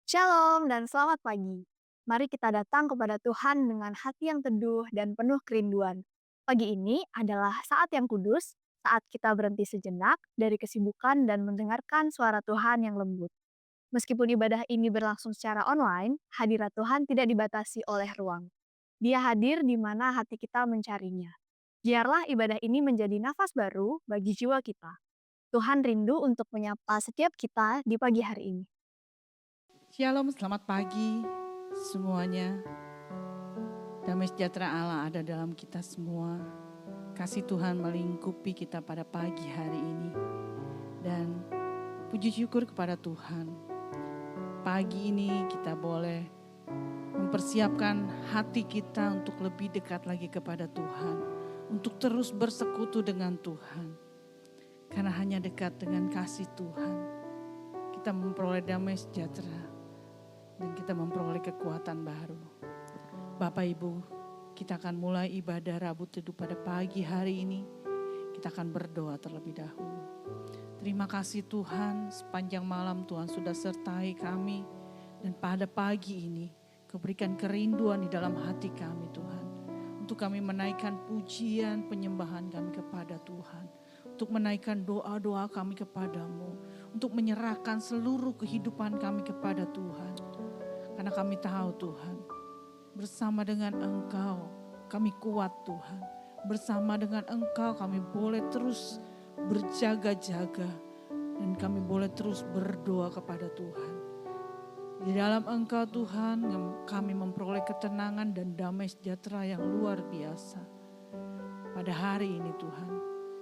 Shalom dan selamat pagi. Mari kita datang kepada Tuhan dengan hati yang teduh dan penuh kerinduan. Pagi ini adalah saat yang kudus, saat kita berhenti sejenak dari kesibukan dan mendengarkan suara Tuhan yang lembut. Meskipun ibadah ini berlangsung secara online, hadirat Tuhan tidak dibatasi oleh ruang. Dia hadir di mana hati kita mencarinya. Biarlah ibadah ini menjadi nafas baru bagi jiwa kita. Tuhan rindu untuk menyapa setiap kita di pagi hari ini. Shalom, selamat pagi semuanya. Damai sejahtera Allah ada dalam kita semua. Kasih Tuhan melingkupi kita pada pagi hari ini. Dan puji syukur kepada Tuhan. Pagi ini kita boleh mempersiapkan hati kita untuk lebih dekat lagi kepada Tuhan. Untuk terus bersekutu dengan Tuhan. Karena hanya dekat dengan kasih Tuhan, kita memperoleh damai sejahtera. Dan kita memperoleh kekuatan baru. Bapak Ibu, kita akan mulai ibadah Rabu Teduh pada pagi hari ini. Kita akan berdoa terlebih dahulu. Terima kasih Tuhan, sepanjang malam Tuhan sudah sertai kami. Dan pada pagi ini, Kau berikan kerinduan di dalam hati kami Tuhan. Untuk kami menaikkan pujian penyembahan kami kepada Tuhan. Untuk menaikkan doa-doa kami kepadamu. Untuk menyerahkan seluruh kehidupan kami kepada Tuhan. Karena kami tahu Tuhan, bersama dengan Engkau kami kuat Tuhan. Bersama dengan Engkau kami boleh terus berjaga-jaga. Dan kami boleh terus berdoa kepada Tuhan. Di dalam Engkau Tuhan kami memperoleh ketenangan dan damai sejahtera yang luar biasa. Pada hari ini Tuhan,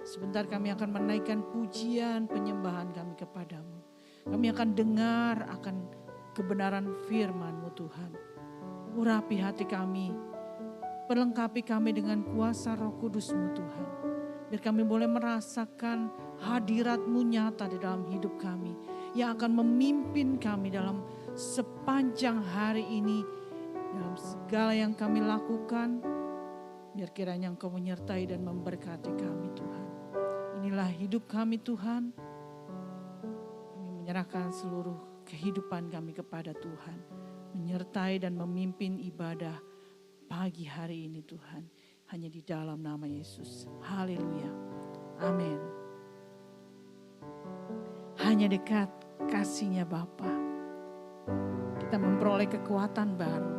sebentar kami akan menaikkan pujian penyembahan kami kepadamu. Kami akan dengar akan kebenaran firman-Mu Tuhan. Urapi hati kami, perlengkapi kami dengan kuasa Roh Kudus-Mu Tuhan. Biar kami boleh merasakan hadirat-Mu nyata di dalam hidup kami. Yang akan memimpin kami dalam sepanjang hari ini. Dalam segala yang kami lakukan. Biar kiranya Engkau menyertai dan memberkati kami Tuhan. Inilah hidup kami Tuhan. Kami menyerahkan seluruh kehidupan kami kepada Tuhan. Menyertai dan memimpin ibadah pagi hari ini Tuhan. Hanya di dalam nama Yesus. Haleluya. Amin. Hanya dekat kasih-Nya Bapa. Kita memperoleh kekuatan baru.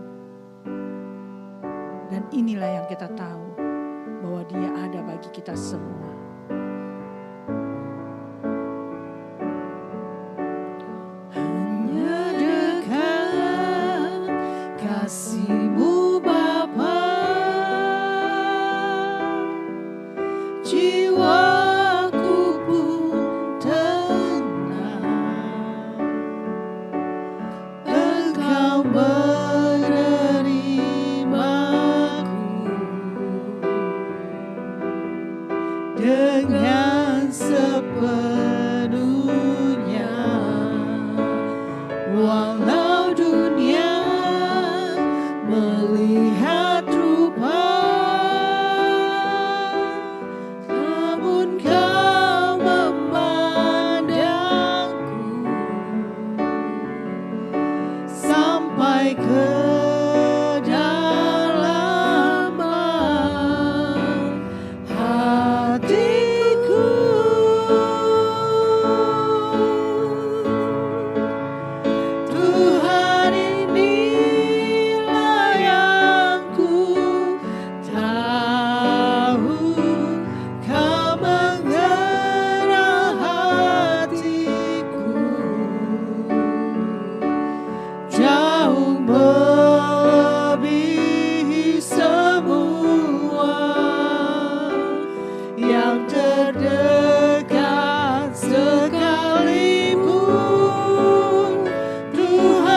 Dan inilah yang kita tahu. Bahwa Dia ada bagi kita semua. Kasih-Mu Bapa, jiwaku pun tenang. Engkau menerimaku dengan sepenuhnya. Walau dunia melihat rupa, namun Kau memandangku sampai ke kedalaman hatiku. Tuhan, inilah yang ku tahu. Kau mengenal hatiku jauh melebihi semua yang terdekat sekalipun. Tuhan,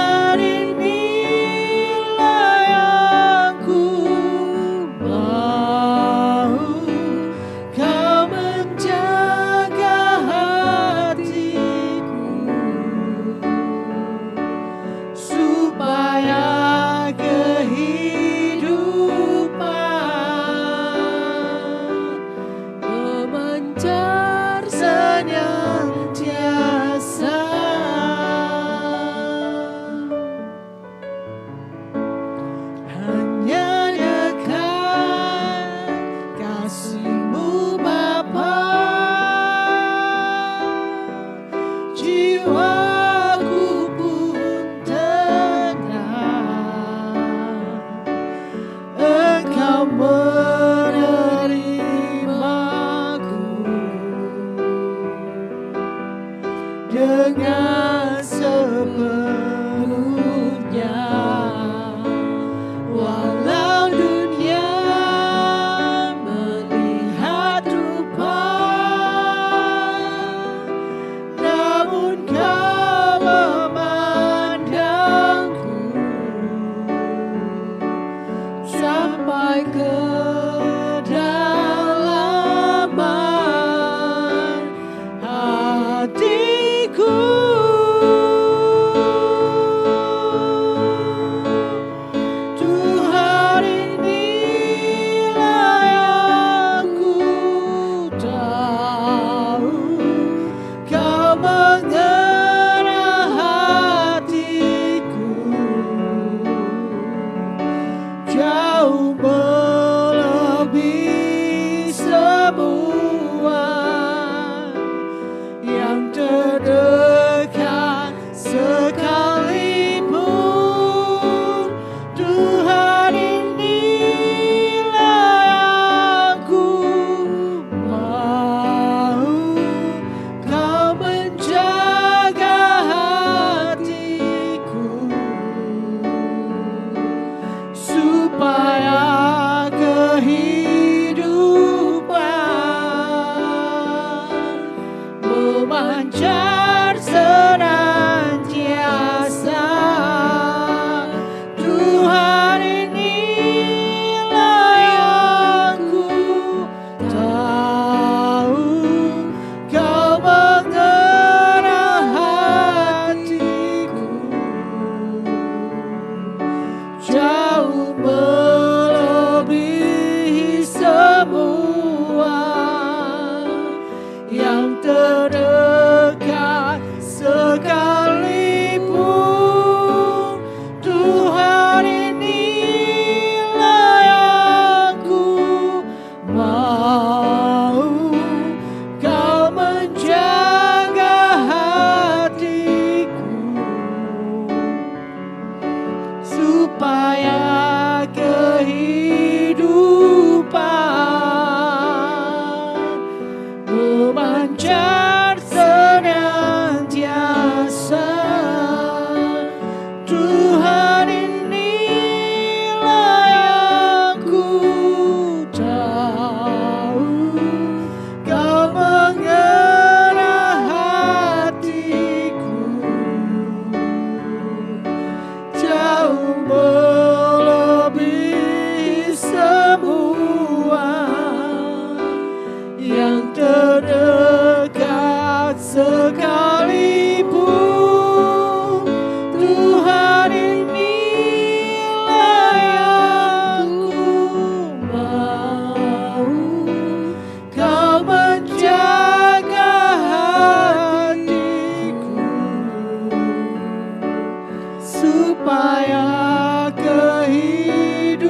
supaya kehidupan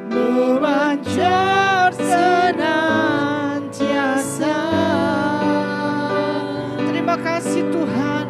memancar senantiasa. Terima kasih Tuhan,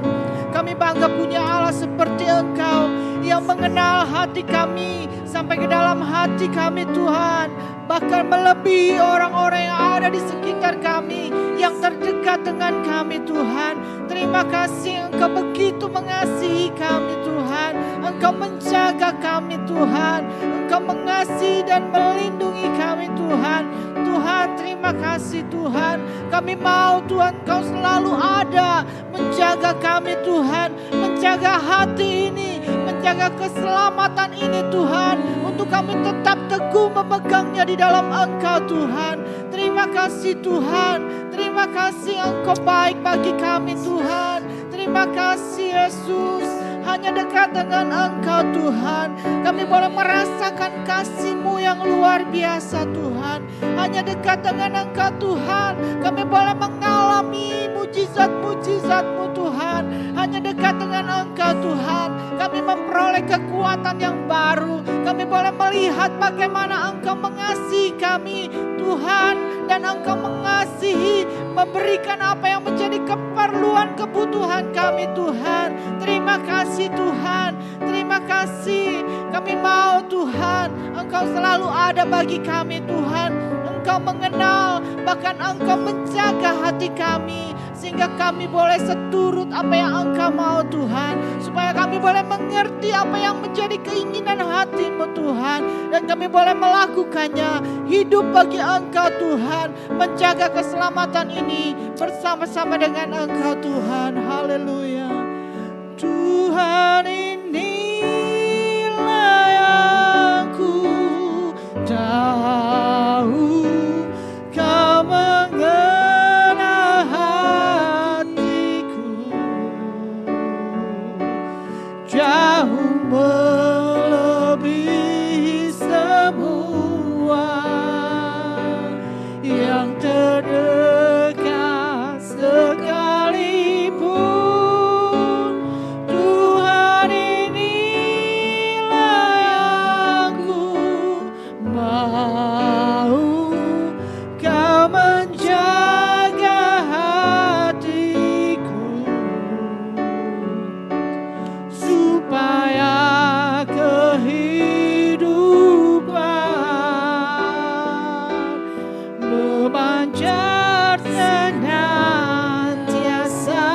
kami bangga punya Allah seperti Engkau yang mengenal hati kami sampai ke dalam hati kami Tuhan. Bahkan melebihi orang-orang yang ada di sekitar kami, yang terdekat dengan kami Tuhan. Terima kasih Engkau begitu mengasihi kami Tuhan. Engkau menjaga kami Tuhan. Engkau mengasihi dan melindungi kami Tuhan. Tuhan, terima kasih Tuhan. Kami mau Tuhan Engkau selalu ada menjaga kami Tuhan. Menjaga hati ini, menjaga keselamatan ini Tuhan. Untuk kami tetap teguh memegangnya di dalam Engkau Tuhan. Terima kasih Tuhan. Terima kasih Engkau baik bagi kami Tuhan. Terima kasih Yesus. Hanya dekat dengan Engkau Tuhan, kami boleh merasakan kasih-Mu yang luar biasa Tuhan. Hanya dekat dengan Engkau Tuhan, kami boleh mengalami mujizat-mujizat-Mu Tuhan. Hanya dekat dengan Engkau Tuhan, kami memperoleh kekuatan yang baru. Kami boleh melihat bagaimana Engkau mengasihi kami Tuhan. Dan Engkau mengasihi, memberikan apa yang menjadi keperluan kebutuhan kami Tuhan. Terima kasih Tuhan, terima kasih. Kami mau Tuhan, Engkau selalu ada bagi kami Tuhan. Engkau mengenal, bahkan Engkau menjaga hati kami. Sehingga kami boleh seturut apa yang Engkau mau Tuhan. Supaya kami boleh mengerti apa yang menjadi keinginan hati-Mu Tuhan. Dan kami boleh melakukannya. Hidup bagi Engkau Tuhan. Menjaga keselamatan ini bersama-sama dengan Engkau Tuhan. Haleluya. Tuhan, inilah yang ku tahu, Kau mengenal hatiku jauh melebihi semua yang terdekat sekalipun. Tuhan, inilah yang ku mau, Kau menjaga hatiku supaya kehidupan memancar senantiasa.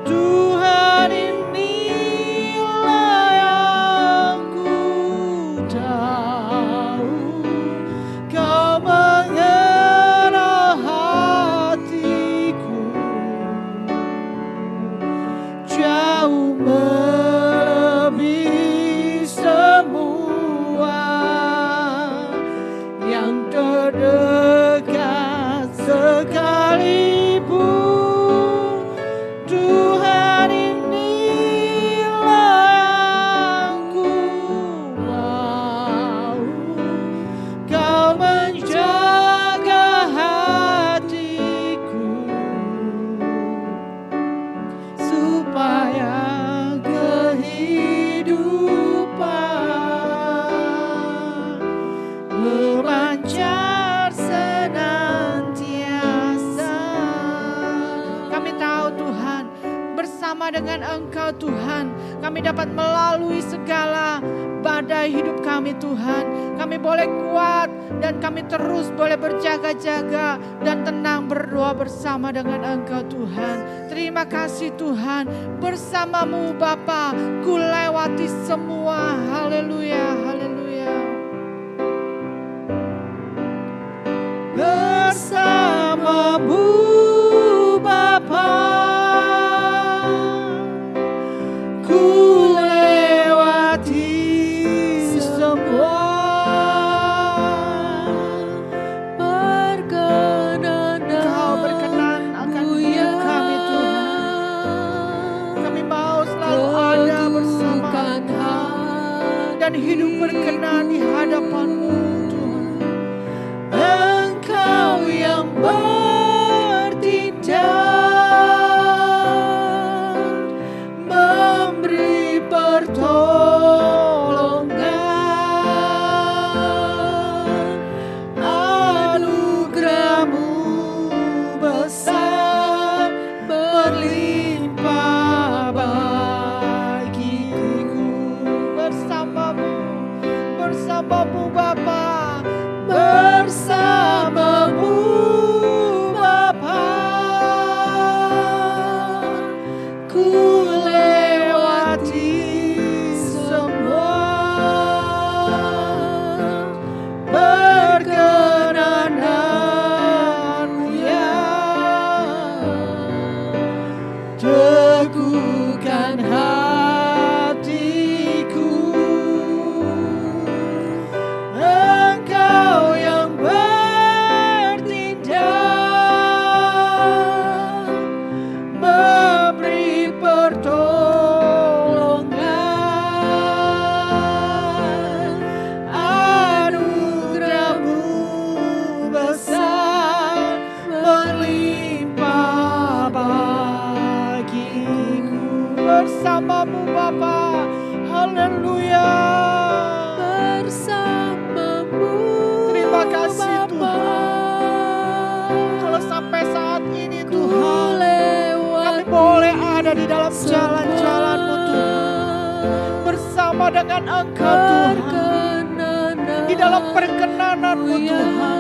Tuhan, inilah yang ku tahu, Kau mengenal hatiku jauh melebihi semua yang terdekat sekalipun. Tuhan, inilah yang ku mau, Kau menjaga hatiku supaya kehidupan memancar senantiasa. Kami tahu Tuhan, bersama dengan Engkau Tuhan, kami dapat melalui segala badai hidup kami Tuhan. Kami boleh kuat dan kami terus boleh berjaga-jaga dan tenang berdoa bersama dengan Engkau Tuhan. Terima kasih Tuhan, bersama-Mu Bapa ku lewati semua. Haleluya, haleluya. Bersama-Mu Bapa, ku lewati semua. Berkenan Engkau berkenan akan hidup kami Tuhan. Kami mau selalu ada bersama Engkau dan hidup berkenan di hadapan-Mu Tuhan. Engkau yang bertindak di dalam jalan-jalan-Mu Tuhan. Bersama dengan Engkau Tuhan. Di dalam perkenanan-Mu Tuhan.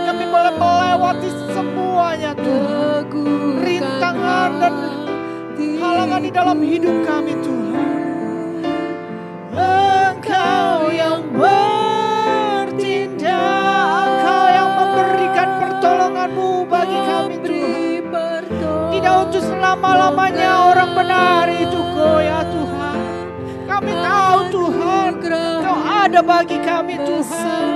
Kami boleh melewati semuanya Tuhan. Rintangan dan halangan di dalam hidup kami Tuhan. Engkau yang bertindak, Engkau yang memberikan pertolongan-Mu bagi kami Tuhan. Tidak untuk selama-lamanya orang benar itu goyah Tuhan. Kami tahu Tuhan, Engkau ada bagi kami Tuhan.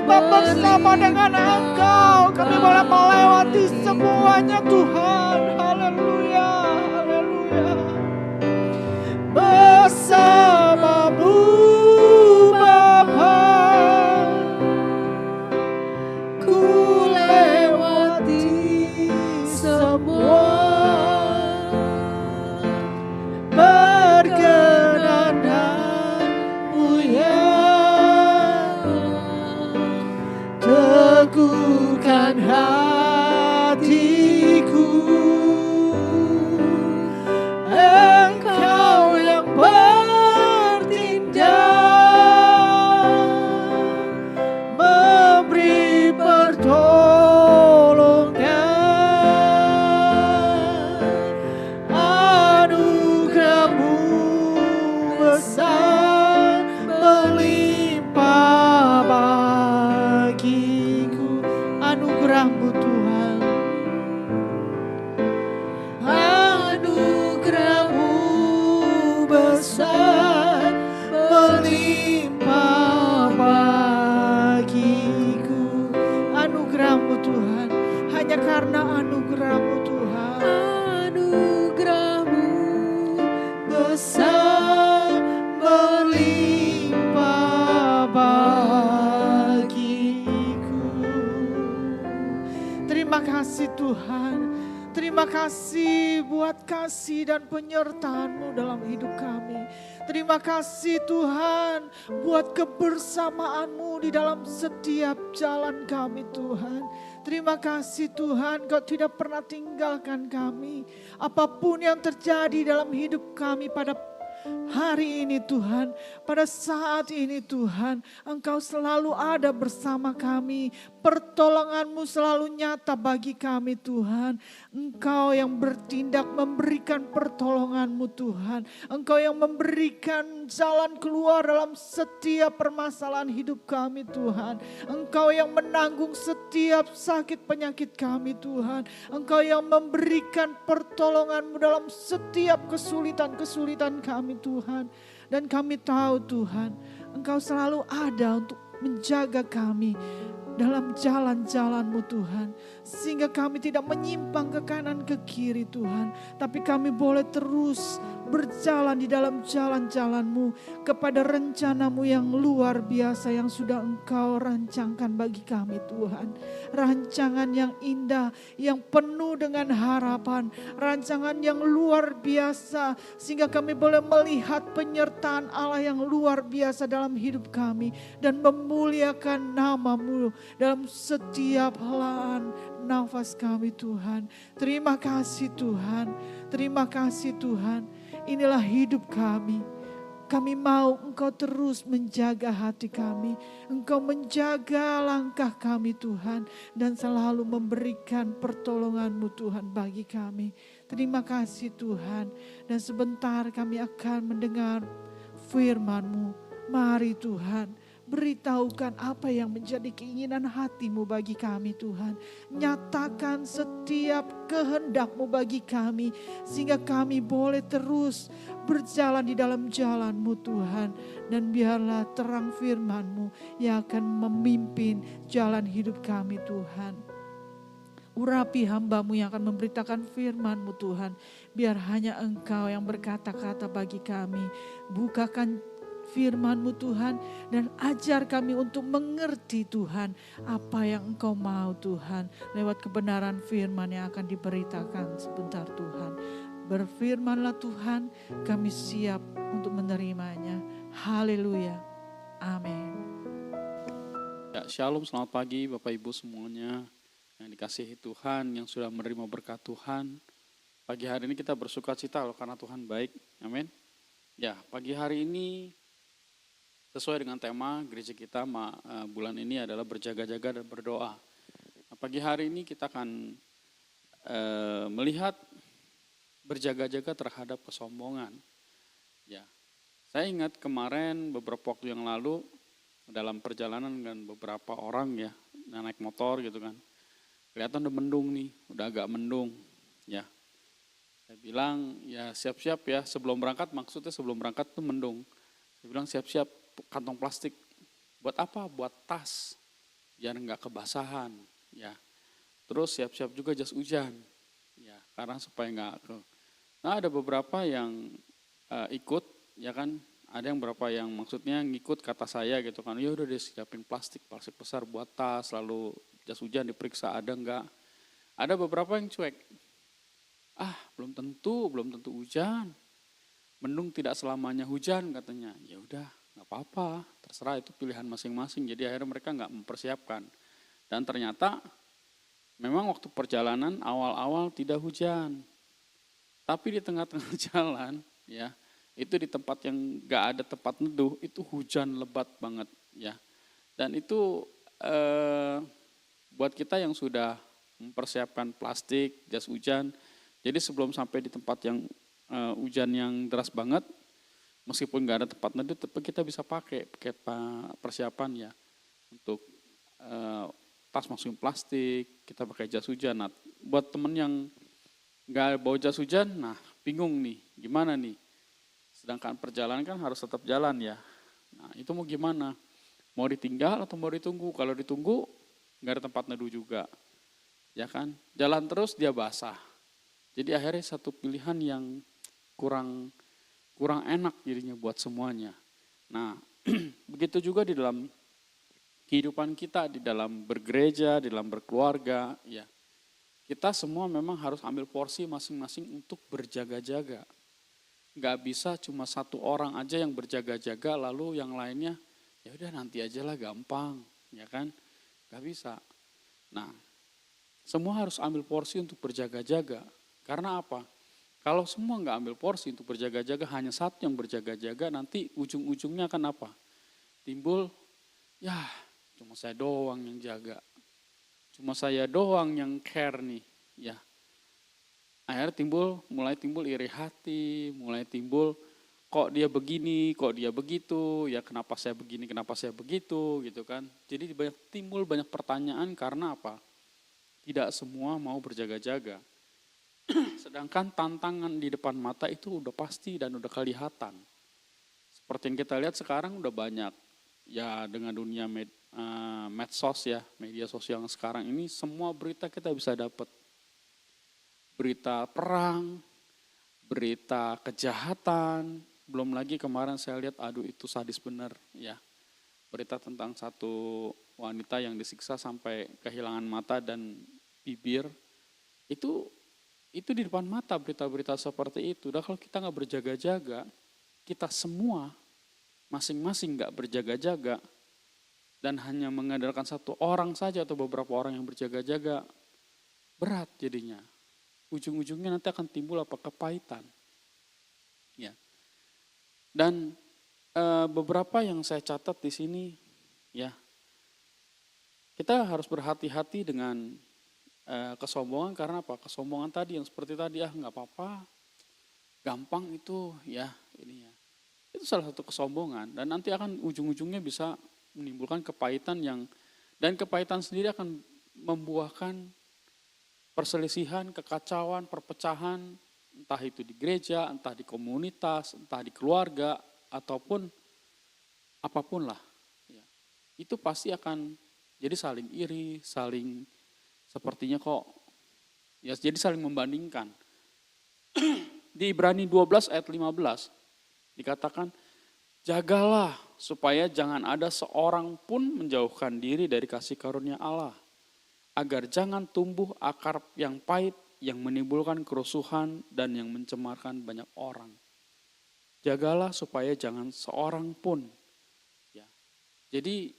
Sebab bersama dengan Engkau kami boleh melewati semuanya Tuhan. Haleluya, haleluya. Bersama-Mu Bapa, ku lewati semua. Perkenan-Mu ya, teguhkan hatiku. Engkau yang bertindak, memberi pertolongan. Anugerah-Mu besar melimpah bagiku. Anugerah-Mu Tuhan, anugerah-Mu besar melimpah bagiku. Anugerah-Mu Tuhan, hanya karena anugerah-Mu Tuhan. Anugerah-Mu besar melimpah bagiku. Terima kasih Tuhan. Terima kasih buat kasih dan penyertaan-Mu dalam hidup kami. Terima kasih Tuhan buat kebersamaan-Mu di dalam setiap jalan kami Tuhan. Terima kasih Tuhan, Kau tidak pernah tinggalkan kami. Apapun yang terjadi dalam hidup kami pada hari ini Tuhan, pada saat ini Tuhan, Engkau selalu ada bersama kami. Pertolongan-Mu selalu nyata bagi kami Tuhan. Engkau yang bertindak memberikan pertolongan-Mu Tuhan. Engkau yang memberikan jalan keluar dalam setiap permasalahan hidup kami Tuhan. Engkau yang menanggung setiap sakit penyakit kami Tuhan. Engkau yang memberikan pertolongan-Mu dalam setiap kesulitan-kesulitan kami Tuhan. Dan kami tahu Tuhan, Engkau selalu ada untuk menjaga kami dalam jalan-jalan-Mu Tuhan. Sehingga kami tidak menyimpang ke kanan ke kiri Tuhan. Tapi kami boleh terus berjalan di dalam jalan-jalan-Mu kepada rencana-Mu yang luar biasa yang sudah Engkau rancangkan bagi kami Tuhan. Rancangan yang indah, yang penuh dengan harapan. Rancangan yang luar biasa sehingga kami boleh melihat penyertaan Allah yang luar biasa dalam hidup kami. Dan memuliakan nama-Mu dalam setiap helaan nafas kami Tuhan. Terima kasih Tuhan. Terima kasih Tuhan. Inilah hidup kami. Kami mau Engkau terus menjaga hati kami. Engkau menjaga langkah kami Tuhan. Dan selalu memberikan pertolongan-Mu Tuhan bagi kami. Terima kasih Tuhan. Dan sebentar kami akan mendengar firman-Mu. Mari Tuhan, beritahukan apa yang menjadi keinginan hati-Mu bagi kami Tuhan. Nyatakan setiap kehendak-Mu bagi kami. Sehingga kami boleh terus berjalan di dalam jalan-Mu Tuhan. Dan biarlah terang firman-Mu yang akan memimpin jalan hidup kami Tuhan. Urapi hamba-Mu yang akan memberitakan firman-Mu Tuhan. Biar hanya Engkau yang berkata-kata bagi kami. Bukakan firman-Mu Tuhan dan ajar kami untuk mengerti Tuhan apa yang Engkau mau Tuhan lewat kebenaran firman yang akan diberitakan sebentar Tuhan. Berfirmanlah Tuhan, kami siap untuk menerimanya. Haleluya. Amin. Ya, shalom, selamat pagi Bapak Ibu semuanya yang dikasihi Tuhan, yang sudah menerima berkat Tuhan. Pagi hari ini kita bersuka cita loh karena Tuhan baik. Amin. Ya, pagi hari ini sesuai dengan tema gereja kita bulan ini adalah berjaga-jaga dan berdoa. Nah, pagi hari ini kita akan melihat berjaga-jaga terhadap kesombongan. Ya, saya ingat kemarin beberapa waktu yang lalu dalam perjalanan dengan beberapa orang ya, naik motor gitu kan. Kelihatan udah mendung nih, udah agak mendung. Ya, saya bilang ya siap-siap ya sebelum berangkat, maksudnya sebelum berangkat tuh mendung. Saya bilang siap-siap kantong plastik. Buat apa? Buat tas, biar nggak kebasahan. Ya, terus siap-siap juga jas hujan. Ya, karena supaya nggak ke. Nah ada beberapa yang ikut, ya kan. Ada yang beberapa yang maksudnya ngikut kata saya gitu kan. Ya udah deh siapin plastik besar buat tas, lalu jas hujan diperiksa ada enggak. Ada beberapa yang cuek. Belum tentu hujan. Mendung tidak selamanya hujan katanya. Ya udah, nggak apa-apa, terserah itu pilihan masing-masing. Jadi akhirnya mereka nggak mempersiapkan. Dan ternyata memang waktu perjalanan awal-awal tidak hujan. Tapi di tengah-tengah jalan, ya itu di tempat yang nggak ada tempat neduh, itu hujan lebat banget, ya. Dan itu buat kita yang sudah mempersiapkan plastik, jas hujan. Jadi sebelum sampai di tempat yang hujan yang deras banget, meskipun nggak ada tempat neduh, tapi kita bisa pakai persiapan ya untuk tas masukin plastik, kita pakai jas hujan. Nah, buat temen yang nggak bawa jas hujan, nah bingung nih, gimana nih? Sedangkan perjalanan kan harus tetap jalan ya. Nah itu mau gimana? Mau ditinggal atau mau ditunggu? Kalau ditunggu nggak ada tempat neduh juga, ya kan? Jalan terus dia basah. Jadi akhirnya satu pilihan yang kurang enak jadinya buat semuanya. Nah begitu juga di dalam kehidupan kita, di dalam bergereja, di dalam berkeluarga, ya kita semua memang harus ambil porsi masing-masing untuk berjaga-jaga. Nggak bisa cuma satu orang aja yang berjaga-jaga lalu yang lainnya ya udah nanti aja lah gampang, ya kan? Nggak bisa. Nah, semua harus ambil porsi untuk berjaga-jaga. Karena apa? Kalau semua nggak ambil porsi untuk berjaga-jaga, hanya satu yang berjaga-jaga, nanti ujung-ujungnya akan apa? Timbul, ya cuma saya doang yang jaga. Cuma saya doang yang care nih, ya. Akhirnya mulai timbul iri hati, mulai timbul kok dia begini, kok dia begitu, ya kenapa saya begini, kenapa saya begitu, gitu kan. Jadi timbul banyak pertanyaan karena apa? Tidak semua mau berjaga-jaga. Sedangkan tantangan di depan mata itu udah pasti dan udah kelihatan. Seperti yang kita lihat sekarang udah banyak, ya dengan dunia medsos ya, media sosial yang sekarang ini semua berita kita bisa dapat. Berita perang, berita kejahatan, belum lagi kemarin saya lihat aduh itu sadis bener ya. Berita tentang satu wanita yang disiksa sampai kehilangan mata dan bibir. Itu di depan mata berita-berita seperti itu. Dan kalau kita nggak berjaga-jaga, kita semua masing-masing nggak berjaga-jaga dan hanya mengandalkan satu orang saja atau beberapa orang yang berjaga-jaga, berat jadinya. Ujung-ujungnya nanti akan timbul kepahitan. Ya. Dan beberapa yang saya catat di sini, ya, kita harus berhati-hati dengan kesombongan karena apa? Kesombongan tadi yang seperti tadi nggak apa-apa, gampang itu ya ini ya. Itu salah satu kesombongan dan nanti akan ujung-ujungnya bisa menimbulkan kepahitan dan kepahitan sendiri akan membuahkan perselisihan, kekacauan, perpecahan, entah itu di gereja, entah di komunitas, entah di keluarga, ataupun apapun lah. Ya. Itu pasti akan jadi saling iri, saling sepertinya kok, ya jadi saling membandingkan. Di Ibrani 12 ayat 15 dikatakan, jagalah supaya jangan ada seorang pun menjauhkan diri dari kasih karunia Allah. Agar jangan tumbuh akar yang pahit yang menimbulkan kerusuhan dan yang mencemarkan banyak orang. Jagalah supaya jangan seorang pun. Ya. Jadi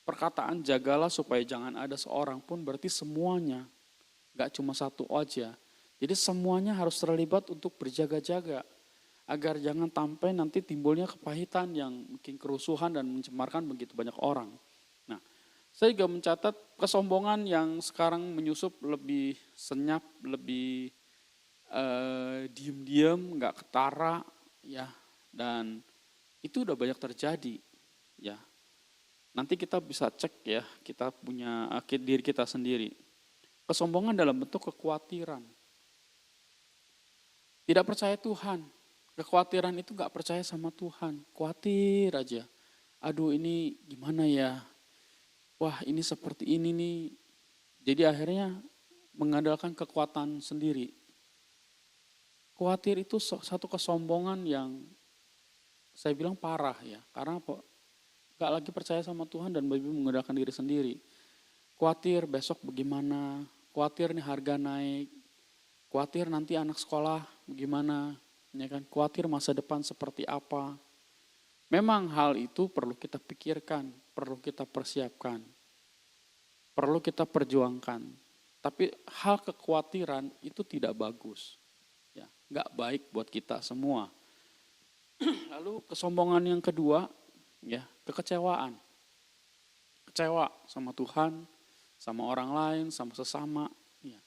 perkataan jagalah supaya jangan ada seorang pun berarti semuanya. Gak cuma satu aja. Jadi semuanya harus terlibat untuk berjaga-jaga agar jangan sampai nanti timbulnya kepahitan yang bikin kerusuhan dan mencemarkan begitu banyak orang. Nah, saya juga mencatat kesombongan yang sekarang menyusup lebih senyap, lebih diem-diem, nggak ketara, ya, dan itu udah banyak terjadi, ya. Nanti kita bisa cek ya, kita punya diri kita sendiri. Kesombongan dalam bentuk kekhawatiran, tidak percaya Tuhan. Kekhawatiran itu nggak percaya sama Tuhan, khawatir aja. Aduh ini gimana ya? Wah ini seperti ini nih. Jadi akhirnya mengandalkan kekuatan sendiri. Khawatir itu satu kesombongan yang saya bilang parah ya. Karena apa? Gak lagi percaya sama Tuhan dan lebih mengandalkan diri sendiri. Khawatir besok bagaimana, khawatir nih harga naik, khawatir nanti anak sekolah bagaimana, ya kan? Khawatir masa depan seperti apa. Memang hal itu perlu kita pikirkan, perlu kita persiapkan, perlu kita perjuangkan. Tapi hal kekhawatiran itu tidak bagus, ya, nggak baik buat kita semua. Lalu kesombongan yang kedua, ya, kekecewaan. Kecewa sama Tuhan, sama orang lain, sama sesama. Ya.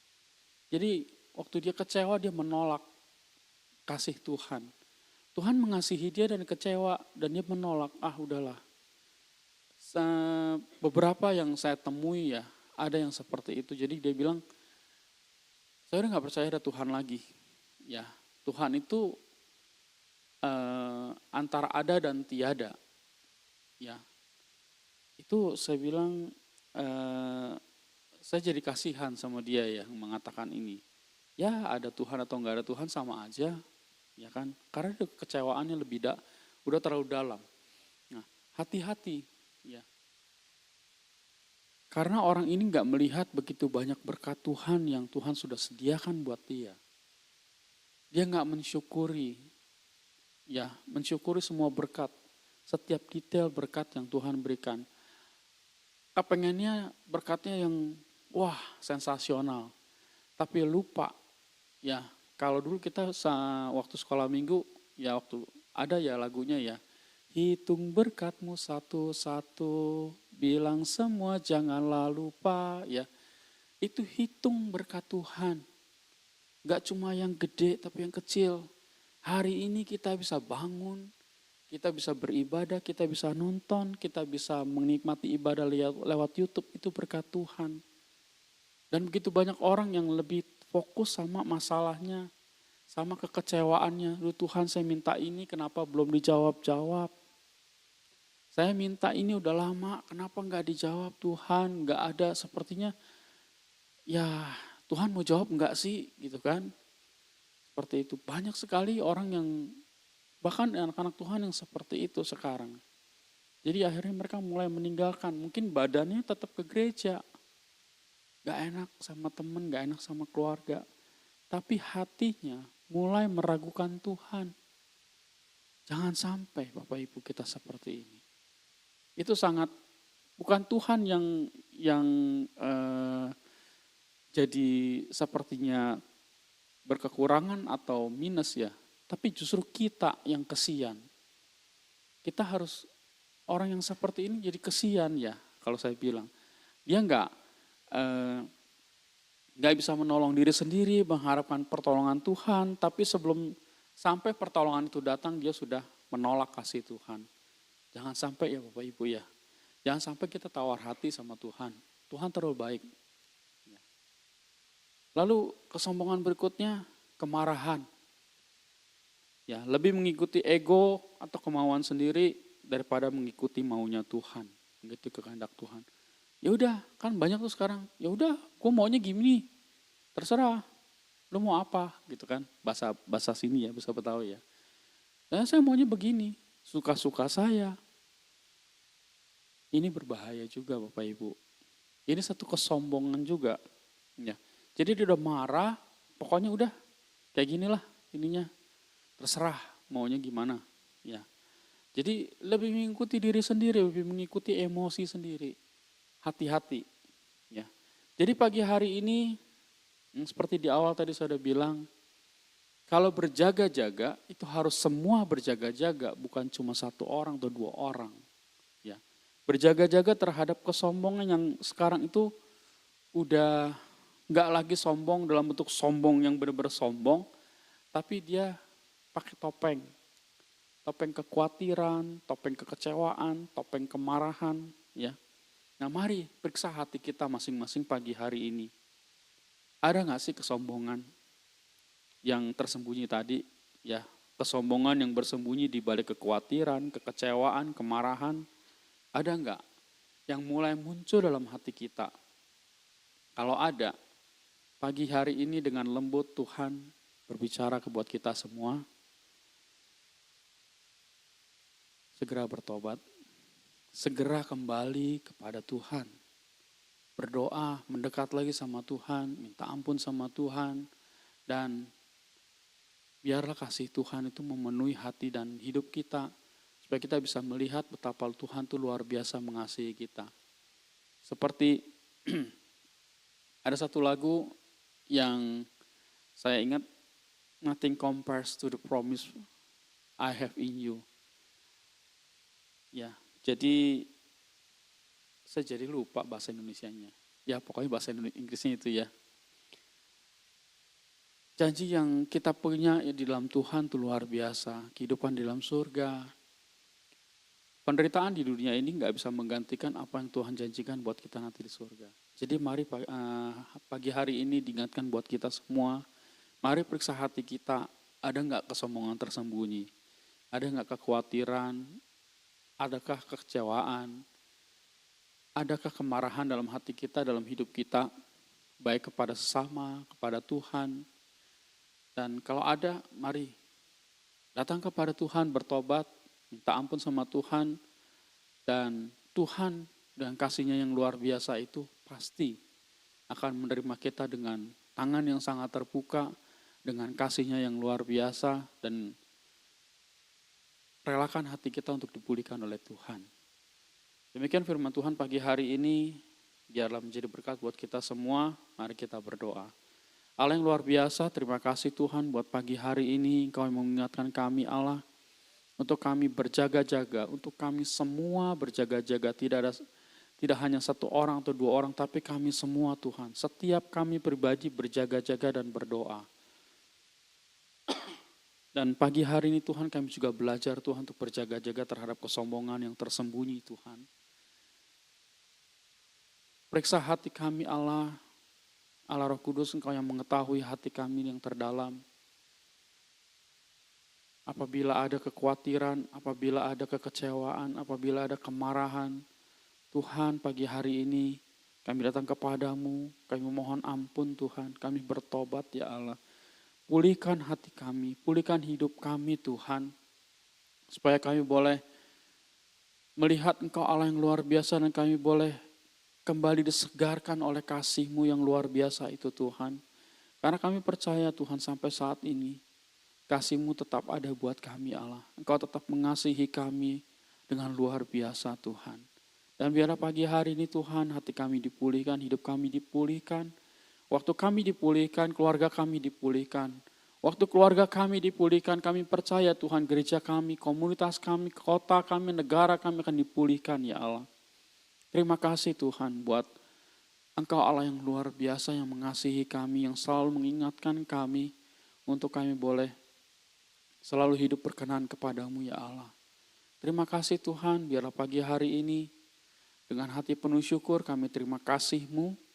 Jadi waktu dia kecewa dia menolak kasih Tuhan. Tuhan mengasihi dia dan kecewa dan dia menolak. Ah udahlah. Beberapa yang saya temui ya ada yang seperti itu. Jadi dia bilang saya udah nggak percaya ada Tuhan lagi. Ya Tuhan itu antara ada dan tiada. Ya, itu saya bilang saya jadi kasihan sama dia ya yang mengatakan ini. Ya ada Tuhan atau enggak ada Tuhan sama aja, ya kan? Karena kekecewaannya udah terlalu dalam. Nah, hati-hati, ya. Karena orang ini enggak melihat begitu banyak berkat Tuhan yang Tuhan sudah sediakan buat dia. Dia enggak mensyukuri, ya, mensyukuri semua berkat. Setiap detail berkat yang Tuhan berikan. Kepengennya berkatnya yang wah sensasional. Tapi lupa ya kalau dulu kita waktu sekolah minggu ya waktu ada ya lagunya ya. Hitung berkatmu satu-satu, bilang semua janganlah lupa ya. Itu hitung berkat Tuhan. Gak cuma yang gede tapi yang kecil. Hari ini kita bisa bangun. Kita bisa beribadah, kita bisa nonton, kita bisa menikmati ibadah lewat YouTube, itu berkat Tuhan. Dan begitu banyak orang yang lebih fokus sama masalahnya, sama kekecewaannya. Duh Tuhan saya minta ini, kenapa belum dijawab-jawab? Saya minta ini udah lama, kenapa enggak dijawab Tuhan? Enggak ada sepertinya, ya Tuhan mau jawab enggak sih? Gitu kan. Seperti itu. Banyak sekali orang yang bahkan anak-anak Tuhan yang seperti itu sekarang. Jadi akhirnya mereka mulai meninggalkan. Mungkin badannya tetap ke gereja. Gak enak sama temen, gak enak sama keluarga. Tapi hatinya mulai meragukan Tuhan. Jangan sampai Bapak Ibu kita seperti ini. Itu sangat, bukan Tuhan yang jadi sepertinya berkekurangan atau minus ya. Tapi justru kita yang kesian. Kita harus, orang yang seperti ini jadi kesian ya, kalau saya bilang. Dia nggak bisa menolong diri sendiri, mengharapkan pertolongan Tuhan, tapi sebelum sampai pertolongan itu datang, dia sudah menolak kasih Tuhan. Jangan sampai ya Bapak Ibu ya. Jangan sampai kita tawar hati sama Tuhan. Tuhan terlalu baik. Lalu kesombongan berikutnya, kemarahan. Ya, lebih mengikuti ego atau kemauan sendiri daripada mengikuti maunya Tuhan, mengikuti kehendak Tuhan. Ya udah, kan banyak tuh sekarang. Ya udah, gue maunya gini. Terserah. Lu mau apa gitu kan? Bahasa sini ya, bahasa Betawi ya. Dan saya maunya begini, suka-suka saya. Ini berbahaya juga Bapak Ibu. Ini satu kesombongan juga. Ya. Jadi dia udah marah, pokoknya udah kayak ginilah ininya. Terserah maunya gimana, ya. Jadi lebih mengikuti diri sendiri, lebih mengikuti emosi sendiri. Hati-hati, ya. Jadi pagi hari ini Seperti di awal tadi saya sudah bilang, kalau berjaga-jaga itu harus semua berjaga-jaga, bukan cuma satu orang atau dua orang. Ya, berjaga-jaga terhadap kesombongan yang sekarang itu udah nggak lagi sombong dalam bentuk sombong yang benar-benar sombong, tapi dia pakai topeng. Topeng kekhawatiran, topeng kekecewaan, topeng kemarahan. Ya, nah mari periksa hati kita masing-masing pagi hari ini. Ada nggak sih kesombongan yang tersembunyi tadi? Ya, kesombongan yang bersembunyi di balik kekhawatiran, kekecewaan, kemarahan. Ada nggak yang mulai muncul dalam hati kita? Kalau ada, pagi hari ini dengan lembut Tuhan berbicara buat kita semua. Segera bertobat, segera kembali kepada Tuhan. Berdoa, mendekat lagi sama Tuhan, minta ampun sama Tuhan. Dan biarlah kasih Tuhan itu memenuhi hati dan hidup kita. Supaya kita bisa melihat betapa Tuhan itu luar biasa mengasihi kita. Seperti ada satu lagu yang saya ingat, nothing compares to the promise I have in you. Ya, jadi saya jadi lupa bahasa Indonesianya. Ya, pokoknya bahasa Inggrisnya itu ya. Janji yang kita punya ya di dalam Tuhan itu luar biasa. Kehidupan di dalam surga. Penderitaan di dunia ini nggak bisa menggantikan apa yang Tuhan janjikan buat kita nanti di surga. Jadi mari pagi hari ini diingatkan buat kita semua. Mari periksa hati kita. Ada nggak kesombongan tersembunyi? Ada nggak kekhawatiran? Adakah kekecewaan? Adakah kemarahan dalam hati kita, dalam hidup kita? Baik kepada sesama, kepada Tuhan. Dan kalau ada, mari datang kepada Tuhan, bertobat, minta ampun sama Tuhan. Dan Tuhan dengan kasih-Nya yang luar biasa itu pasti akan menerima kita dengan tangan yang sangat terbuka, dengan kasih-Nya yang luar biasa, dan relakan hati kita untuk dipulihkan oleh Tuhan. Demikian firman Tuhan pagi hari ini, biarlah menjadi berkat buat kita semua. Mari kita berdoa. Allah yang luar biasa, terima kasih Tuhan buat pagi hari ini. Engkau yang mengingatkan kami Allah, untuk kami berjaga-jaga, untuk kami semua berjaga-jaga. Tidak hanya satu orang atau dua orang, tapi kami semua Tuhan. Setiap kami pribadi berjaga-jaga dan berdoa. Dan pagi hari ini Tuhan kami juga belajar Tuhan untuk berjaga-jaga terhadap kesombongan yang tersembunyi Tuhan. Periksa hati kami Allah, Allah Roh Kudus Engkau yang mengetahui hati kami yang terdalam. Apabila ada kekhawatiran, apabila ada kekecewaan, apabila ada kemarahan, Tuhan pagi hari ini kami datang kepadamu, kami memohon ampun Tuhan, kami bertobat ya Allah. Pulihkan hati kami, pulihkan hidup kami Tuhan. Supaya kami boleh melihat Engkau Allah yang luar biasa dan kami boleh kembali disegarkan oleh kasih-Mu yang luar biasa itu Tuhan. Karena kami percaya Tuhan sampai saat ini kasih-Mu tetap ada buat kami Allah. Engkau tetap mengasihi kami dengan luar biasa Tuhan. Dan biarlah pagi hari ini Tuhan hati kami dipulihkan, hidup kami dipulihkan. Waktu kami dipulihkan, keluarga kami dipulihkan. Waktu keluarga kami dipulihkan, kami percaya Tuhan gereja kami, komunitas kami, kota kami, negara kami akan dipulihkan ya Allah. Terima kasih Tuhan buat Engkau Allah yang luar biasa yang mengasihi kami, yang selalu mengingatkan kami untuk kami boleh selalu hidup berkenan kepadamu ya Allah. Terima kasih Tuhan, biarlah pagi hari ini dengan hati penuh syukur kami terima kasih-Mu.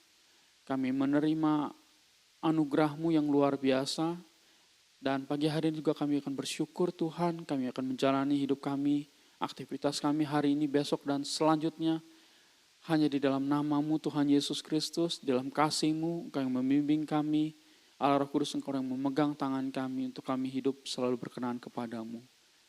Kami menerima anugerah-Mu yang luar biasa. Dan pagi hari ini juga kami akan bersyukur Tuhan. Kami akan menjalani hidup kami, aktivitas kami hari ini, besok dan selanjutnya. Hanya di dalam nama-Mu Tuhan Yesus Kristus, di dalam kasih-Mu, Engkau yang membimbing kami. Allah Roh Kudus Engkau yang memegang tangan kami untuk kami hidup selalu berkenan kepadamu.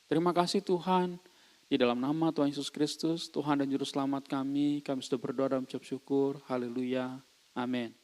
Terima kasih Tuhan. Di dalam nama Tuhan Yesus Kristus, Tuhan dan Juru Selamat kami sudah berdoa dan mengucap syukur. Haleluya. Amin.